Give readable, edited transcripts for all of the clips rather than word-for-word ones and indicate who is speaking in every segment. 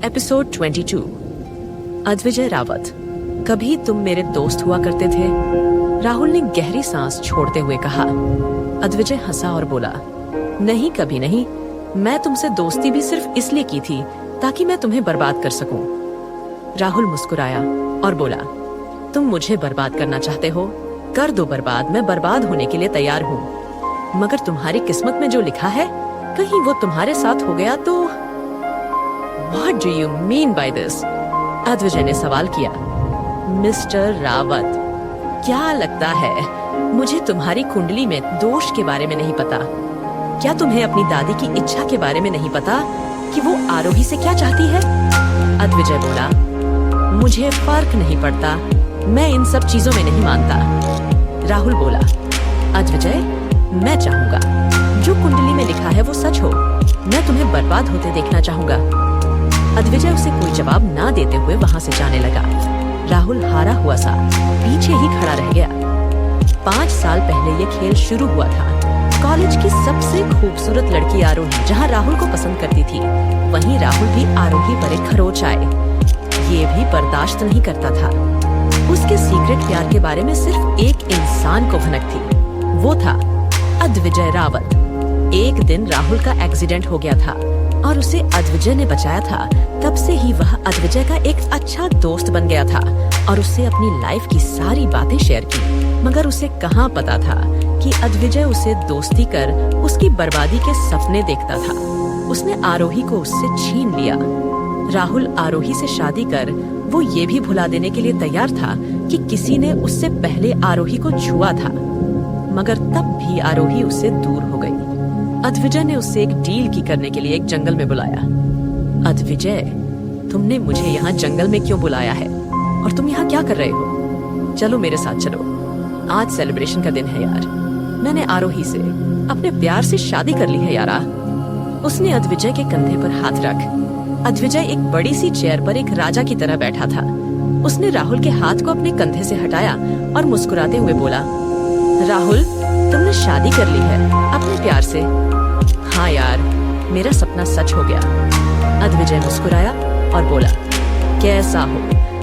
Speaker 1: Episode 22। अद्विजय Rawat. कभी तुम मेरे दोस्त हुआ करते थे। राहुल ने गहरी सांस छोड़ते हुए कहा। अद्विजय हंसा और बोला, नहीं कभी नहीं, मैं तुमसे दोस्ती भी सिर्फ इसलिए की थी ताकि मैं तुम्हें बर्बाद कर सकूं। राहुल मुस्कुराया और बोला, तुम मुझे बर्बाद करना चाहते हो, कर दो बर्बाद, मैं बर्बाद होने के लिए तैयार हूँ। मगर तुम्हारी किस्मत में जो लिखा है, कहीं वो तुम्हारे साथ हो गया तो। What do you mean by this? अद्विजय ने सवाल किया। मिस्टर रावत, क्या लगता है मुझे तुम्हारी कुंडली में दोष के बारे में नहीं पता? क्या तुम्हें अपनी दादी की इच्छा के बारे में नहीं पता कि वो आरोही से क्या चाहती है? अद्विजय बोला, मुझे फर्क नहीं पड़ता, मैं इन सब चीजों में नहीं मानता। राहुल बोला, अद्विजय, मैं चाहूंगा जो कुंडली में लिखा है वो सच हो, मैं तुम्हें बर्बाद होते देखना चाहूंगा। अद्विजय उसे कोई जवाब ना देते हुए वहां से जाने लगा। राहुल हारा हुआ सा पीछे ही खड़ा रह गया। 5 साल पहले ये खेल शुरू हुआ था। कॉलेज की सबसे खूबसूरत लड़की आरोही जहां राहुल को पसंद करती थी, वहीं राहुल भी आरोही पर एक खरोच आए। ये भी बर्दाश्त नहीं करता था। उसके सीक्रेट प्यार के बारे में सिर्फ एक इंसान को भनक थी, वो था अद्विजय रावत। एक दिन राहुल का एक्सीडेंट हो गया था और उसे अद्विजय ने बचाया था। तब से ही वह अद्विजय का एक अच्छा दोस्त बन गया था और उससे अपनी लाइफ की सारी बातें शेयर की। मगर उसे कहाँ पता था कि अद्विजय उसे दोस्ती कर उसकी बर्बादी के सपने देखता था। उसने आरोही को उससे छीन लिया। राहुल आरोही से शादी कर वो ये भी भुला देने के लिए तैयार था कि किसी ने उससे पहले आरोही को छुआ था। मगर तब भी आरोही उससे दूर हो गई। अद्विजय ने उससे एक डील की करने के लिए एक जंगल में बुलाया। अद्विजय, तुमने मुझे यहाँ जंगल में क्यों बुलाया है और तुम यहाँ क्या कर रहे हो? चलो मेरे साथ चलो, आज सेलिब्रेशन का दिन है यार। मैंने आरोही से अपने प्यार से शादी कर ली है यारा। उसने अद्विजय के कंधे पर हाथ रख। अद्विजय एक बड़ी सी चेयर पर एक राजा की तरह बैठा था। उसने राहुल के हाथ को अपने कंधे से हटाया और मुस्कुराते हुए बोला, राहुल, तुमने शादी कर ली है अपने प्यार से। हाँ यार, मेरा सपना सच हो गया। अद्विजय मुस्कुराया और बोला, कैसा हो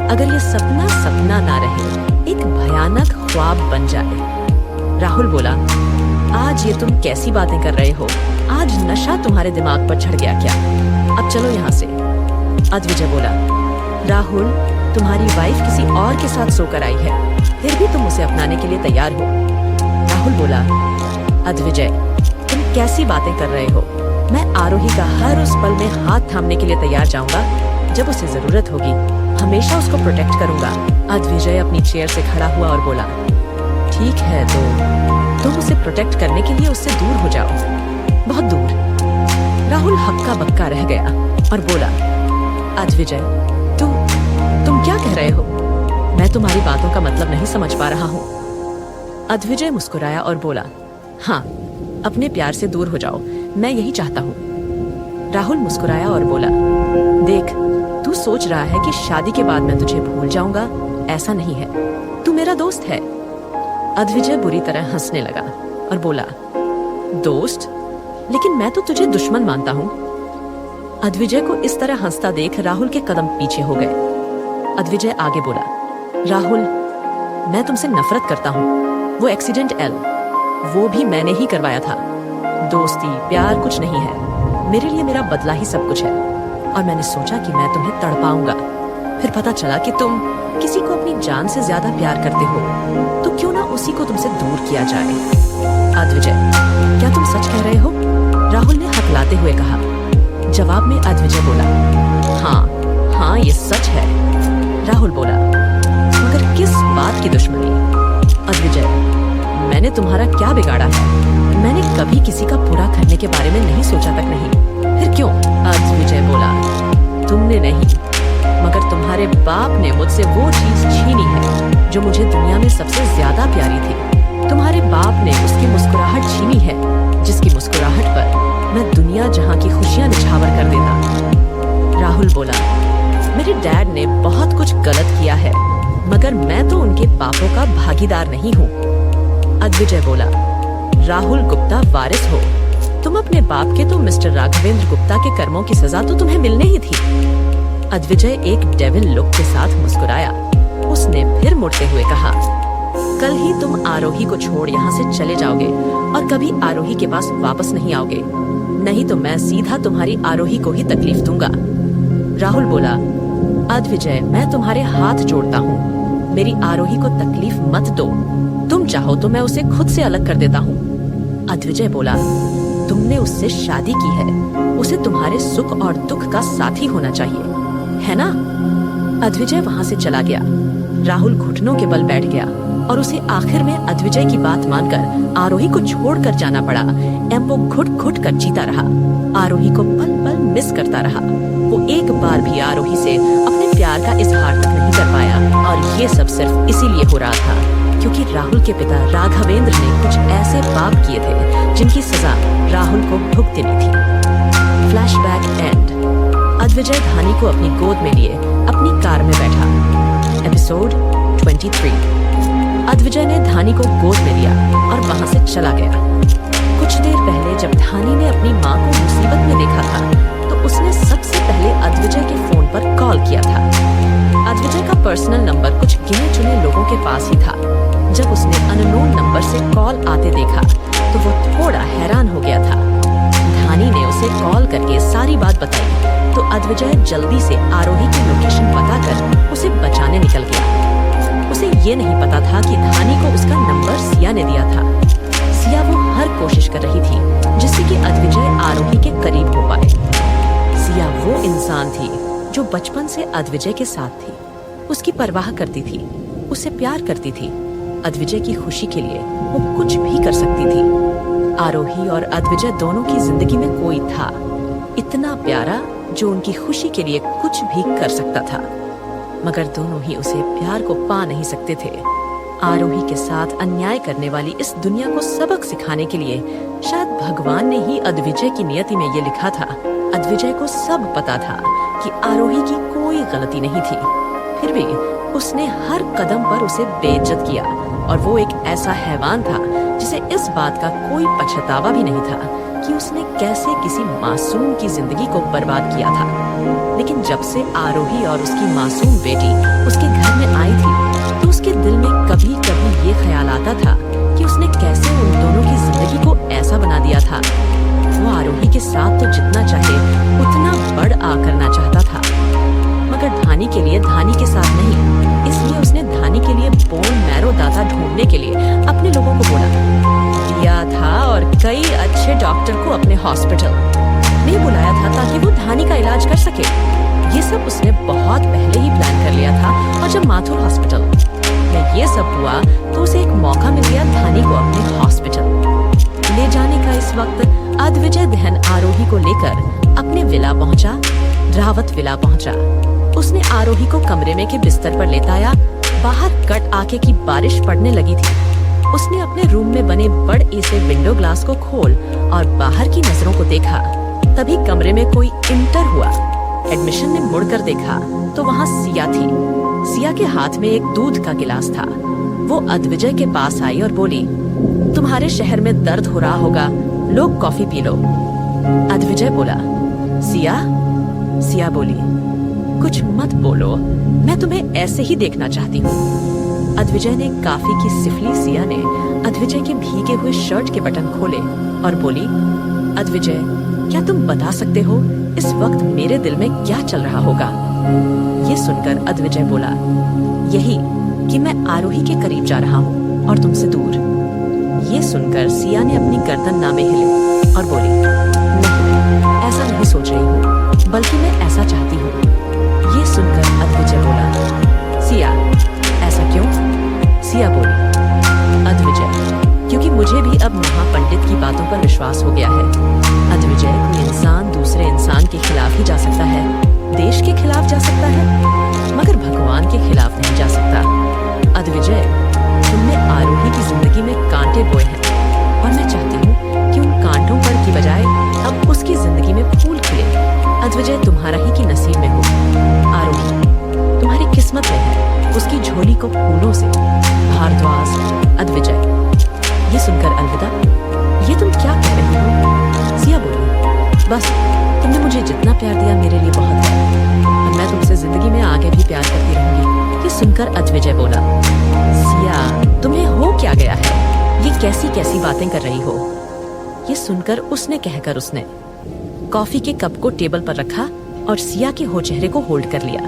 Speaker 1: अगर ये सपना सपना ना रहे, एक भयानक ख्वाब बन जाए। राहुल बोला, आज ये तुम कैसी बातें कर रहे हो? आज नशा तुम्हारे दिमाग पर चढ़ गया क्या? अब चलो यहाँ से। अद्विजय बोला, राहुल, तुम्हारी वाइफ किसी और के साथ सोकर आई है, फिर भी तुम उसे अपनाने के लिए तैयार हो। राहुल बोला, अद्विजय, तुम कैसी बातें कर रहे हो? मैं आरोही का हर उस पल में हाथ थामने के लिए तैयार जाऊंगा जब उसे जरूरत होगी। हमेशा उसको प्रोटेक्ट करूंगा। अद्विजय अपनी चेयर से खड़ा हुआ और बोला, ठीक है तो तुम उसे प्रोटेक्ट करने के लिए उससे दूर हो जाओ, बहुत दूर। राहुल हक्का बक्का रह गया और बोला, अद्विजय, तुम क्या कह रहे हो? मैं तुम्हारी बातों का मतलब नहीं समझ पा रहा हूँ। अद्विजय मुस्कुराया और बोला, हाँ, अपने प्यार से दूर हो जाओ, मैं यही चाहता हूँ। राहुल मुस्कुराया और बोला, देख, तू सोच रहा है कि शादी के बाद मैं तुझे भूल जाऊंगा, ऐसा नहीं है, तू मेरा दोस्त है। अद्विजय बुरी तरह हंसने लगा और बोला, दोस्त? लेकिन मैं तो तुझे दुश्मन मानता हूँ। अद्विजय को इस तरह हंसता देख राहुल के कदम पीछे हो गए। अद्विजय आगे बोला, राहुल, मैं तुमसे नफरत करता हूँ। वो एक्सीडेंट एल, वो भी मैंने ही करवाया था। दोस्ती प्यार कुछ नहीं है, मेरे लिए मेरा बदला ही सब कुछ है। और मैंने सोचा कि मैं तुम्हें तड़पाऊंगा, फिर पता चला कि तुम किसी को अपनी जान से ज्यादा प्यार करते हो, तो क्यों ना उसी को तुमसे दूर किया जाए। अद्विजय, क्या तुम सच कह रहे हो? राहुल ने हकलाते हुए कहा। जवाब में अद्विजय बोला, हाँ, ये सच है। राहुल बोला, मगर किस बात की दुश्मनी? अद्विजय, मैंने तुम्हारा क्या बिगाड़ा है? मैंने कभी किसी का बुरा करने के बारे में नहीं सोचा तक नहीं, फिर क्यों? अद्विजय बोला, तुमने नहीं, मगर तुम्हारे बाप ने मुझसे वो चीज छीनी है जो मुझे दुनिया में सबसे ज्यादा प्यारी थी। तुम्हारे बाप ने उसकी मुस्कुराहट छीनी है, जिसकी मुस्कुराहट पर मैं दुनिया जहां की खुशियां निछावर कर देता। राहुल बोला, मेरे डैड ने बहुत कुछ गलत किया है, मगर मैं तो उनके पापों का भागीदार नहीं हूँ। अद्विजय बोला, राहुल गुप्ता वारिस हो, तुम अपने बाप के तो मिस्टर राघवेंद्र गुप्ता के कर्मों की सजा तो तुम्हें मिलने ही थी। अद्विजय एक डेविल लुक के साथ मुस्कुराया। उसने फिर मुड़ते हुए कहा, कल ही तुम आरोही को छोड़ यहाँ से चले जाओगे और कभी आरोही के पास वापस नहीं आओगे, नहीं तो मैं सीधा तुम्हारी आरोही को ही तकलीफ दूंगा। राहुल बोला, अद्विजय, मैं तुम्हारे हाथ जोड़ता हूँ, मेरी आरोही को तकलीफ मत दो, तुम चाहो तो मैं उसे खुद से अलग कर देता हूँ। अद्विजय बोला, तुमने उससे शादी की है, उसे तुम्हारे सुख और दुख का साथी होना चाहिए, है ना? अद्विजय वहां से चला गया। राहुल घुटनों के बल बैठ गया और उसे आखिर में अद्विजय की बात मानकर आरोही को छोड़कर जाना पड़ा। वो घुट घुट कर जीता रहा, आरोही को पल पल मिस करता रहा। वो एक बार भी आरोही से अपने प्यार का इजहार तक नहीं कर पाया और ये सब सिर्फ इसीलिए हो रहा था क्योंकि राहुल के पिता राघवेंद्र ने कुछ ऐसे पाप किए थे जिनकी सजा राहुल को भुगतनी थी। Flashback and. अद्विजय धानी को अपनी गोद में लिए अपनी कार में बैठा। एपिसोड 23। अद्विजय ने धानी को गोद में लिया और वहां से चला गया। कुछ देर पहले जब धानी ने अपनी माँ को मुसीबत में देखा था तो उसने सबसे पहले अद्विजय के फोन पर कॉल किया था। अद्विजय का पर्सनल नंबर कुछ गिने चुने लोगों के पास ही था। जब उसने अननोन नंबर से कॉल आते देखा तो वो थोड़ा हैरान हो गया था। धानी ने उसे कॉल करके सारी बात बताई तो अद्विजय जल्दी से आरोही की लोकेशन पता कर उसे बचाने निकल गया। उसे ये नहीं पता था कि धानी को उसका नंबर सिया ने दिया था। सिया वो हर कोशिश कर रही थी जिससे कि अद्विजय आरोही के करीब हो पाए। सिया वो इंसान थी जो बचपन से अद्विजय के साथ थी, उसकी परवाह करती थी, उससे प्यार करती थी। अद्विजय की खुशी के लिए वो कुछ भी कर सकती थी। आरोही और अद्विजय दोनों की जिंदगी में कोई था इतना प्यारा जो उनकी खुशी के लिए कुछ भी कर सकता था, मगर दोनों ही उसे प्यार को पा नहीं सकते थे। आरोही के साथ अन्याय करने वाली इस दुनिया को सबक सिखाने के लिए शायद भगवान ने ही अद्विजय की नियति में ये लिखा था। अद्विजय को सब पता था कि आरोही की कोई गलती नहीं थी, फिर भी उसने हर कदम पर उसे बेइज्जत किया और वो एक ऐसा हैवान था जिसे इस बात का कोई पछतावा भी नहीं था कि उसने कैसे किसी मासूम की जिंदगी को बर्बाद किया था। लेकिन जब से आरोही और उसकी मासूम बेटी उसके घर में आई थी तो उसके दिल में कभी कभी ये ख्याल आता था कि उसने कैसे उन दोनों की जिंदगी को ऐसा बना दिया था। वो आरोही के साथ तो जितना चाहे उतना बढ़ आ करना चाहता था, मगर धानी के लिए धानी के साथ नहीं। इसलिए उसने धानी के लिए बोन मैरो दाता ढूंढने के लिए अपने लोगों को दिया था और कई अच्छे डॉक्टर को अपने हॉस्पिटल में बुलाया था ताकि वो धानी का इलाज कर सके। ये सब उसने बहुत पहले ही प्लान कर लिया था और जब माथुर हॉस्पिटल में ये सब हुआ तो उसे एक मौका मिल गया धानी को अपने हॉस्पिटल ले जाने का। इस वक्त अद्विजय दहन आरोही को लेकर अपने विला पहुंचा, रावत विला पहुंचा। उसने आरोही को कमरे में के बिस्तर पर लेटाया। बाहर कट आके की बारिश पड़ने लगी थी। उसने अपने रूम में बने बड़े से विंडो ग्लास को खोल और बाहर की नजरों को देखा। तभी कमरे में कोई इंटर हुआ। एडमिशन ने मुड़कर देखा तो वहाँ सिया थी। सिया के हाथ में एक दूध का गिलास था। वो अद्विजय के पास आई और बोली, तुम्हारे शहर में दर्द हो रहा होगा, लो कॉफी पी लो। अद्विजय बोला, सिया? सिया बोली, कुछ मत बोलो, मैं तुम्हें ऐसे ही देखना चाहती हूँ। अद्विजय ने काफी की सिफली सिया ने अद्विजय के भीगे हुए शर्ट के बटन खोले और बोली, अद्विजय, क्या तुम बता सकते हो इस वक्त मेरे दिल में क्या चल रहा होगा? ये सुनकर अद्विजय बोला, यही कि मैं आरोही के करीब जा रहा हूँ और तुमसे दूर। ये सुनकर सिया ने अपनी गर्दन नामे हिले और बोली, नहीं, ऐसा नहीं सोच रही हूँ, बल्कि मैं ऐसा चाहती हूँ। ये सुनकर अद्विजय बोला, सिया, ऐसा क्यों? सिया बोली, अद्विजय, क्योंकि मुझे भी अब महापंडित की बातों पर विश्वास हो गया है। अद्विजय, कोई इंसान दूसरे इंसान के खिलाफ ही जा सकता है, देश के खिलाफ जा सकता है, मगर भगवान के खिलाफ नहीं जा सकता। अद्विजय, तुमने आरोही की जिंदगी में कांटे बोए हैं और मैं चाहती हूँ कि उन कांटों पर की बजाय अब उसकी जिंदगी में फूल खिले। अद्विजय, तुम्हारा ही की नसीब में हो। आरोही तुम्हारी किस्मत में है, उसकी झोली को फूलों से। भारद्वाज। अद्विजय। ये सुनकर अलविदा। ये तुम क्या कह रही हो? सिया बोली, बस तुमने मुझे जितना प्यार दिया मेरे लिए बहुत है। मैं तुमसे सुनकर अद्विजय बोला, सिया तुम्हें हो क्या गया है? ये कैसी कैसी बातें कर रही हो? ये सुनकर उसने कहकर उसने कॉफी के कप को टेबल पर रखा और सिया के हो चेहरे को होल्ड कर लिया।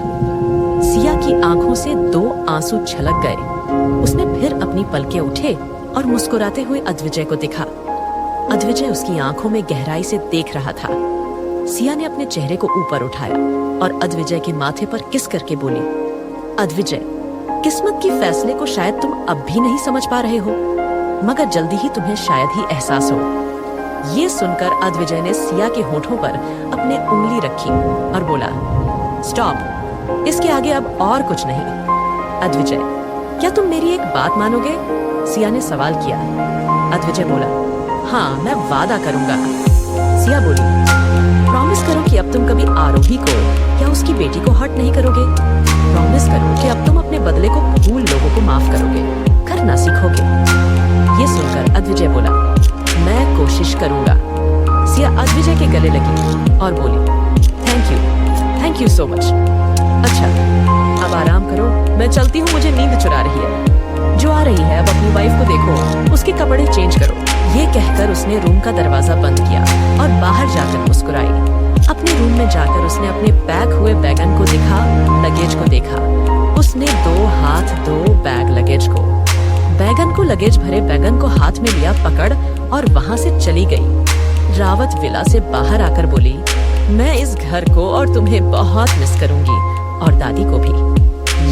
Speaker 1: सिया की आंखों से 2 आंसू छलक गए। उसने फिर अपनी पलकें उठे और मुस्कुराते हुए अद्विजय को देखा। अद्विजय उसकी आंखों में गहराई से देख रहा था। सिया ने अपने चेहरे को ऊपर उठाया और अद्विजय के माथे पर किस करके बोली, अद्विजय, किस्मत की फैसले को शायद तुम अब भी नहीं समझ पा रहे हो, मगर जल्दी ही तुम्हें शायद ही एहसास हो। ये सुनकर अद्विजय ने सिया के होठों पर अपनी उंगली रखी और बोला, स्टॉप, इसके आगे अब और कुछ नहीं। अद्विजय, क्या तुम मेरी एक बात मानोगे? सिया ने सवाल किया। अद्विजय बोला, हाँ मैं वादा करूंगा। सिया बोली, प्रॉमिस करो कि अब तुम कभी आरोही को या उसकी बेटी को हर्ट नहीं करोगे। प्रॉमिस करो कि अब तुम अपने बदले को भूल लोगों को माफ करोगे, करना सीखोगे। ये सुनकर अद्विजय बोला, मैं कोशिश करूंगा। सिया अद्विजय के गले लगी और बोली, थैंक यू सो मच। अच्छा अब आराम करो, मैं चलती हूँ, मुझे नींद चुरा रही है। जो आ रही है अब अपनी वाइफ को देखो, उसके कपड़े चेंज करो। ये कहकर उसने रूम का दरवाजा बंद किया और बाहर जाकर मुस्कुराई। अपने रूम में जाकर उसने अपने पैक हुए बैगन को देखा, लगेज को देखा। उसने 2 हाथ 2 बैग लगेज को, बैगन को लगेज भरे बैगन को हाथ में लिया पकड़ और वहां से चली गई। रावत विला से बाहर आकर बोली, मैं इस घर को और तुम्हें बहुत मिस करूंगी और दादी को भी।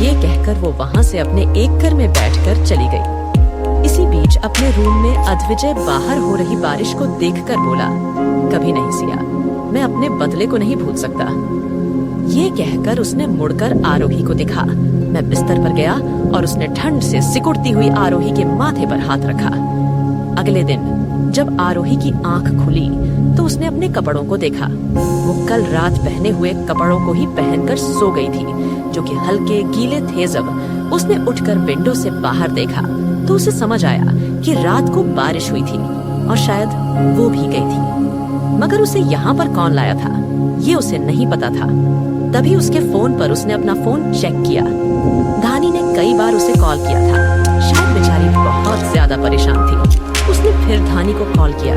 Speaker 1: ये कहकर वो वहां से अपने एक घर में बैठकर चली गई। इसी बीच अपने रूम में अद्विजय बाहर हो रही बारिश को देखकर बोला, कभी नहीं सिया, मैं अपने बदले को नहीं भूल सकता। ये कहकर उसने मुड़कर आरोही को देखा। मैं बिस्तर पर गया और उसने ठंड से सिकुड़ती हुई आरोही के माथे पर हाथ रखा। अगले दिन जब आरोही की आंख खुली तो उसने अपने कपड़ों को देखा। वो कल रात पहने हुए कपड़ों को ही पहनकर सो गई थी, जो कि हल्के गीले थे। जब उसने उठकर विंडो से बाहर देखा तो उसे समझ आया कि रात को बारिश हुई थी और शायद वो भी गई थी, मगर उसे यहाँ पर कौन लाया था ये उसे नहीं पता था। तभी उसके फोन पर उसने अपना फोन चेक किया। धानी ने कई बार उसे कॉल किया था, शायद बेचारी बहुत ज्यादा परेशान थी। उसने फिर धानी को कॉल किया।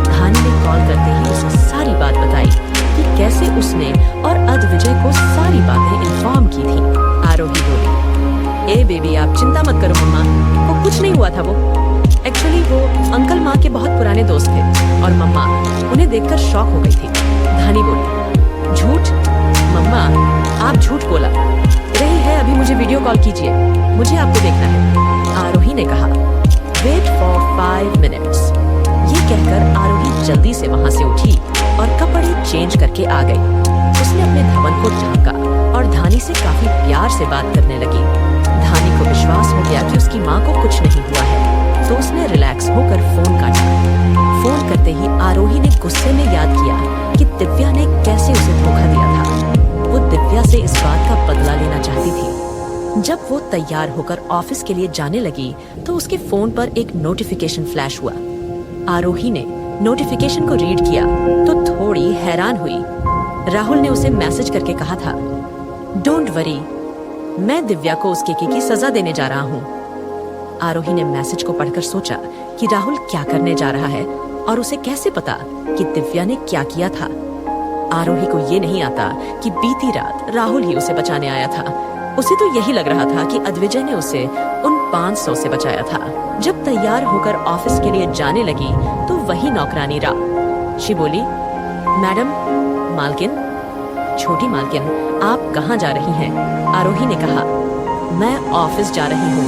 Speaker 1: धानी ने कॉल करते ही उसे सारी बात बताई कि कैसे उसने और अद्विजय को सारी बातें इन्फॉर्म की थी। आरोही बोली, ए बेबी आप चिंता मत करो मम्मा, वो कुछ नहीं हुआ था। वो एक्चुअली वो अंकल माँ के बहुत पुराने दोस्त थे और मम्मा उन्हें देखकर शॉक हो गई थी। धानी बोली, झूठ मम्मा, आप झूठ बोला रही है। अभी मुझे वीडियो कॉल कीजिए, मुझे आपको देखना है। आरोही ने कहा, वेट फॉर 5 मिनट्स। ये कहकर आरोही जल्दी से वहां से उठी और कपड़े चेंज करके आ गई। उसने अपने धवन को ढांका और धानी से काफी प्यार से बात करने लगी। धानी को विश्वास हो गया कि उसकी माँ को कुछ नहीं हुआ है, तो उसने रिलैक्स होकर फोन काटा। फोन करते ही आरोही ने गुस्से में याद किया कि दिव्या ने कैसे उसे धोखा दिया था। वो दिव्या से इस बात का बदला लेना चाहती थी। जब वो तैयार होकर ऑफिस के लिए जाने लगी तो उसके फोन पर एक नोटिफिकेशन फ्लैश हुआ। आरोही ने नोटिफिकेशन को रीड किया तो थोड़ी हैरान हुई। राहुल ने उसे मैसेज करके कहा था, डोंट वरी, मैं दिव्या को उसके की सजा देने जा रहा हूँ। आरोही ने मैसेज को पढ़कर सोचा कि राहुल क्या करने जा रहा है और उसे कैसे पता कि दिव्या ने क्या किया था। आरोही को ये नहीं आता कि बीती रात राहुल ही उसे बचाने आया था। उसे तो यही लग रहा था कि अद्विजय ने उसे उन 500 से बचाया था। जब तैयार होकर ऑफिस के लिए जाने लगी तो वही नौकरानी शी बोली, मैडम, मालकिन, छोटी मालकिन, आप कहाँ जा रही हैं? आरोही ने कहा, मैं ऑफिस जा रही हूँ।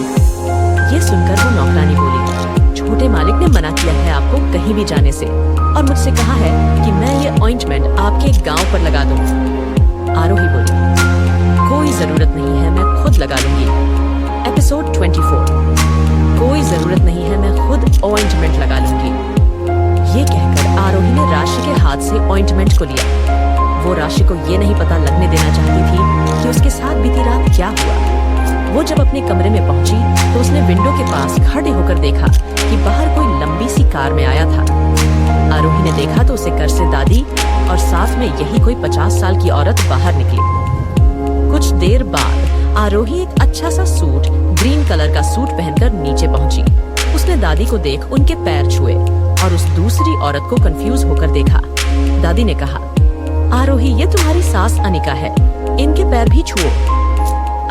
Speaker 1: ये सुनकर वो नौकरानी बोली, छोटे मालिक ने मना किया है आपको कहीं भी जाने से और मुझसे कहा है कि मैं ये ऑइंटमेंट आपके गांव पर लगा दूं। आरोही बोली, कोई जरूरत नहीं है, मैं खुद लगा लूंगी। एपिसोड 24, कोई जरूरत नहीं है, मैं खुद ऑइंटमेंट लगा लूंगी। ये कहकर आरोही ने राशि के हाथ से ऑइंटमेंट को लिया। वो राशि को ये नहीं पता लगने देना चाहती थी कि उसके साथ बीती रात क्या हुआ। वो जब अपने कमरे में पहुंची तो उसने विंडो के पास खड़े होकर देखा कि बाहर कोई लंबी सी कार में आया था। आरोही ने देखा तो उसे घर से दादी और साथ में यही कोई 50 साल की औरत बाहर निकली। कुछ देर बाद आरोही एक अच्छा सा सूट, ग्रीन कलर का सूट पहनकर नीचे पहुंची। उसने दादी को देख उनके पैर छुए और उस दूसरी औरत को कंफ्यूज होकर देखा। दादी ने कहा, आरोही ये तुम्हारी सास अनिका है, इनके पैर भी छुओ।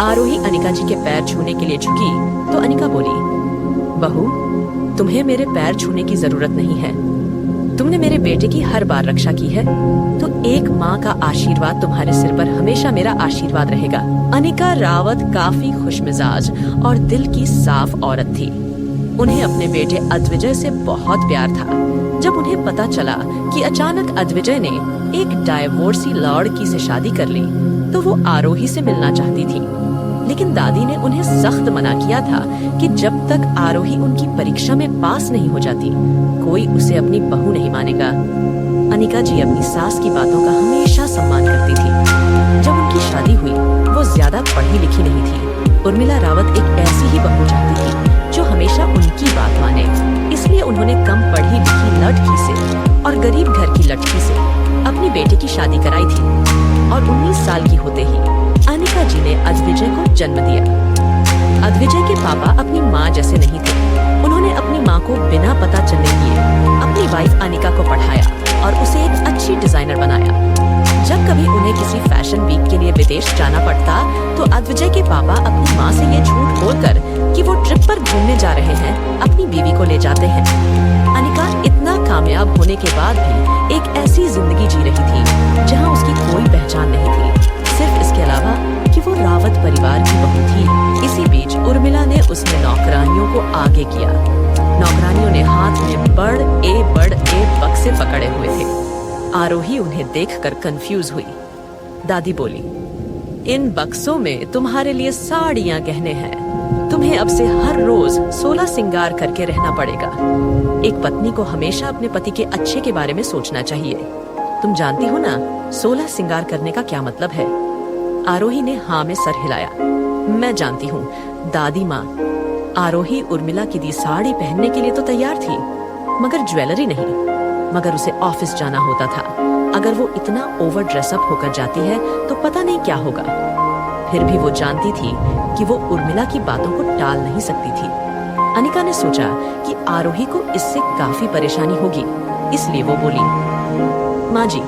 Speaker 1: आरोही अनिका जी के पैर छूने के लिए झुकी तो अनिका बोली, बहू तुम्हें मेरे पैर छूने की जरूरत नहीं है, तुमने मेरे बेटे की हर बार रक्षा की है, तो एक माँ का आशीर्वाद तुम्हारे सिर पर हमेशा मेरा आशीर्वाद रहेगा। अनिका रावत काफी खुशमिजाज और दिल की साफ औरत थी। उन्हें अपने बेटे अद्विजय से बहुत प्यार था। जब उन्हें पता चला कि अचानक अद्विजय ने एक डाइवोर्सी लड़की से शादी कर ली, तो वो आरोही से मिलना चाहती थी। लेकिन दादी ने उन्हें सख्त मना किया था कि जब तक आरोही उनकी परीक्षा में पास नहीं हो जाती, कोई उसे अपनी बहू नहीं मानेगा। अनिका जी अपनी सास की बातों का हमेशा सम्मान करती थी। जब उनकी शादी हुई, वो ज्यादा पढ़ी लिखी नहीं थी। उर्मिला रावत एक ऐसी ही बहू चाहती थी जो हमेशा उनकी बात माने। इसलिए उन्होंने कम पढ़ी लिखी लड़की से और गरीब घर की लड़की से अपनी बेटे की शादी कराई थी और 19 साल की होते ही अनिका जी ने अद्विजय को जन्म दिया। अद्विजय के पापा अपनी माँ जैसे नहीं थे। उन्होंने अपनी माँ को बिना पता चलने दिए अपनी वाइफ अनिका को पढ़ाया और उसे एक अच्छी डिजाइनर बनाया। जब कभी उन्हें किसी फैशन वीक के लिए विदेश जाना पड़ता, तो अद्विजय के पापा अपनी माँ से ये झूठ बोलकर कि वो ट्रिप पर घूमने जा रहे हैं, अपनी बीवी को ले जाते हैं। अनिका इतना कामयाब होने के बाद भी एक ऐसी जिंदगी जी रही थी जहाँ उसकी कोई पहचान नहीं थी, सिर्फ इसके अलावा कि वो रावत परिवार की बहू थी। इसी बीच उर्मिला ने उसने नौकरानियों को आगे किया। नौकरानियों ने हाथ में बड़ ए बक्से पकड़े हुए थे। आरोही उन्हें देखकर कंफ्यूज हुई। दादी बोली, इन बक्सों में तुम्हारे लिए साड़ियां, गहने हैं। तुम्हें अब से हर रोज 16 सिंगार करके रहना पड़ेगा। एक पत्नी को हमेशा अपने पति के अच्छे के बारे में सोचना चाहिए। तुम जानती हो ना 16 सिंगार करने का क्या मतलब है? आरोही ने हाँ में सर हिलाया। मैं जानती हूँ दादी माँ। आरोही उर्मिला की दी साड़ी पहनने के लिए तो तैयार थी, मगर ज्वेलरी नहीं। मगर उसे ऑफिस जाना होता था। अगर वो इतना ओवर ड्रेसअप होकर जाती है तो पता नहीं क्या होगा। फिर भी वो जानती थी कि वो उर्मिला की बातों को टाल नहीं सकती थी। अनिका ने सोचा कि आरोही को इससे काफी परेशानी होगी, इसलिए वो बोली, माँ जी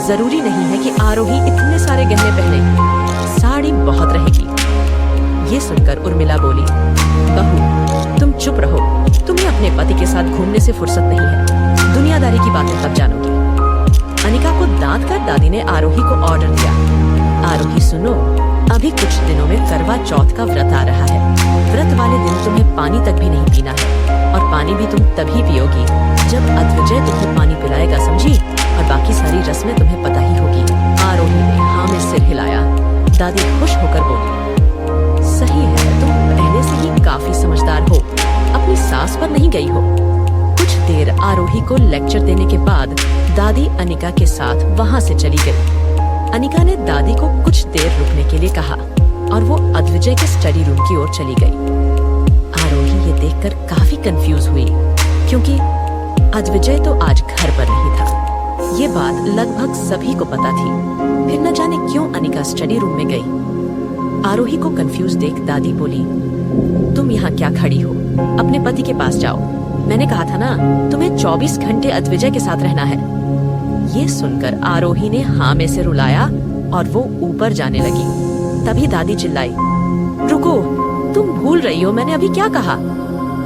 Speaker 1: जरूरी नहीं है कि आरोही इतने सारे गहने पहने, साड़ी बहुत रहेगी। ये सुनकर उर्मिला बोली, बहू तुम चुप रहो, तुम्हें अपने पति के साथ घूमने से फुर्सत नहीं है, दुनियादारी की बातें कब जानोगी। अनिका को दांत कर दादी ने आरोही को ऑर्डर दिया, आरोही सुनो, अभी कुछ दिनों में करवा चौथ का व्रत आ रहा है। व्रत वाले दिन तुम्हें पानी तक भी नहीं पीना है, और पानी भी तुम तभी पियोगी जब अद्विजय तुम्हें पानी पिलाएगा, समझी? और बाकी सारी रस्में तुम्हें पता ही होगी। आरोही ने हाँ में सिर हिलाया। दादी खुश होकर बोली, सही है, तुम पहले से ही काफी समझदार हो, अपनी सास पर नहीं गई हो। कुछ देर आरोही को लेक्चर देने के बाद दादी अनिका के साथ वहाँ से चली गई। अनिका ने दादी को कुछ देर रुकने के लिए कहा और वो अद्विजय के स्टडी रूम की ओर चली गई। आरोही ये देखकर काफी कंफ्यूज हुई, क्योंकि अद्विजय तो आज घर पर नहीं था। ये बात लगभग सभी को पता थी। फिर न जाने क्यों अनिका स्टडी रूम में गई। आरोही को कंफ्यूज देख दादी बोली, तुम यहाँ क्या खड़ी हो, अपने पति के पास जाओ। मैंने कहा था ना, तुम्हें 24 घंटे अद्विजय के साथ रहना है। ये सुनकर आरोही ने हाँ में से रुलाया और वो ऊपर जाने लगी। तभी दादी चिल्लाई, रुको, तुम भूल रही हो मैंने अभी क्या कहा।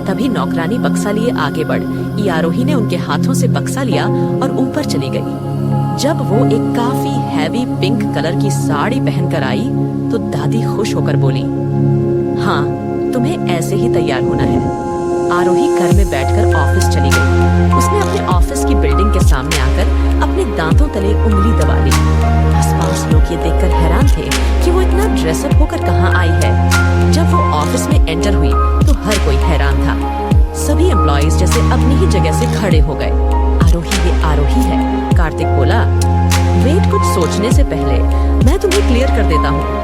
Speaker 1: तभी नौकरानी बक्सा लिए आगे बढ़ी। आरोही ने उनके हाथों से बक्सा लिया और ऊपर चली गई। जब वो एक काफी हैवी पिंक कलर की साड़ी पहनकर आई तो दादी खुश होकर बोली, हाँ तुम्हें ऐसे ही तैयार होना है। आरोही घर में बैठकर ऑफिस चली गई। उसने अपने ऑफिस की बिल्डिंग के सामने आकर अपने दांतों तले उंगली दबा ली। आसपास लोग ये देखकर हैरान थे कि वो इतना ड्रेसअप होकर कहाँ आई है। जब वो ऑफिस में एंटर हुई तो हर कोई हैरान था। सभी एम्प्लॉइज जैसे अपनी ही जगह से खड़े हो गए। आरोही ये आरोही है, कार्तिक बोला। वेट, कुछ सोचने से पहले मैं तुम्हें क्लियर कर देता हूँ।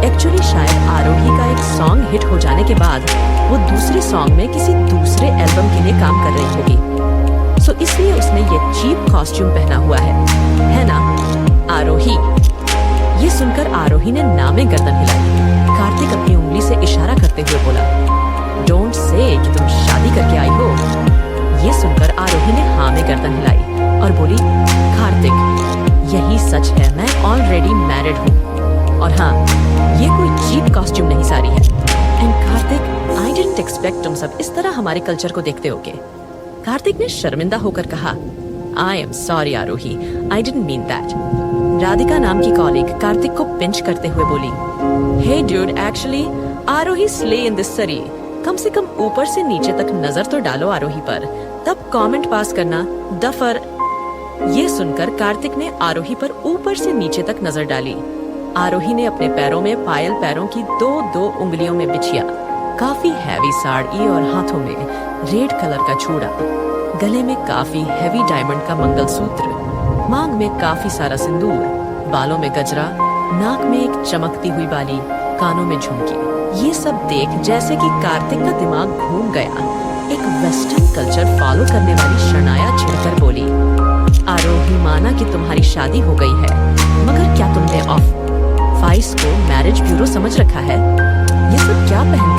Speaker 1: एक्चुअली शायद आरोही का एक सॉन्ग हिट हो जाने के बाद वो दूसरे सॉन्ग में किसी दूसरे एल्बम के लिए काम कर रही होगी, सो इसलिए उसने ये चीप कॉस्ट्यूम पहना हुआ है ना आरोही? ये सुनकर आरोही ने ना में गर्दन हिलाई। कार्तिक अपनी उंगली से इशारा करते हुए बोला, डोंट से कि तुम शादी करके आई हो। ये सुनकर आरोही ने हाँ में गर्दन हिलाई और बोली, कार्तिक यही सच है, मैं ऑलरेडी मैरिड हूँ। और हाँ, ये कोई चीप कॉस्ट्यूम नहीं सारी है। And Kartik, I didn't expect तुम सब इस तरह हमारे कल्चर को देखते होगे। कार्तिक ने शर्मिंदा होकर कहा, I am sorry Aarohi, I didn't mean that. Radhika नाम की कॉलीग कार्तिक को पिंच करते हुए बोली, hey dude, actually Aarohi slay in this sari. कम से कम ऊपर से नीचे तक नजर तो डालो आरोही पर, तब कमेंट पास करना, डफर। ये सुनकर कार्तिक ने आरोही पर ऊपर से नीचे तक नजर डाली। आरोही ने अपने पैरों में पायल पैरों की दो उंगलियों में बिछिया, काफी हैवी साड़ी और हाथों में रेड कलर का चूड़ा, गले में काफी हैवी डायमंड का मंगलसूत्र, मांग में काफी सारा सिंदूर, बालों में गजरा, नाक में एक चमकती हुई बाली, कानों में झुमकी। ये सब देख जैसे कि कार्तिक का दिमाग घूम गया। एक वेस्टर्न कल्चर फॉलो करने वाली शनाया छिड़कर बोली, आरोही, माना कि तुम्हारी शादी हो गई है, मगर क्या तुमने ऑफ फाइस को मैरिज ब्यूरो समझ रखा है? ये सब क्या पहन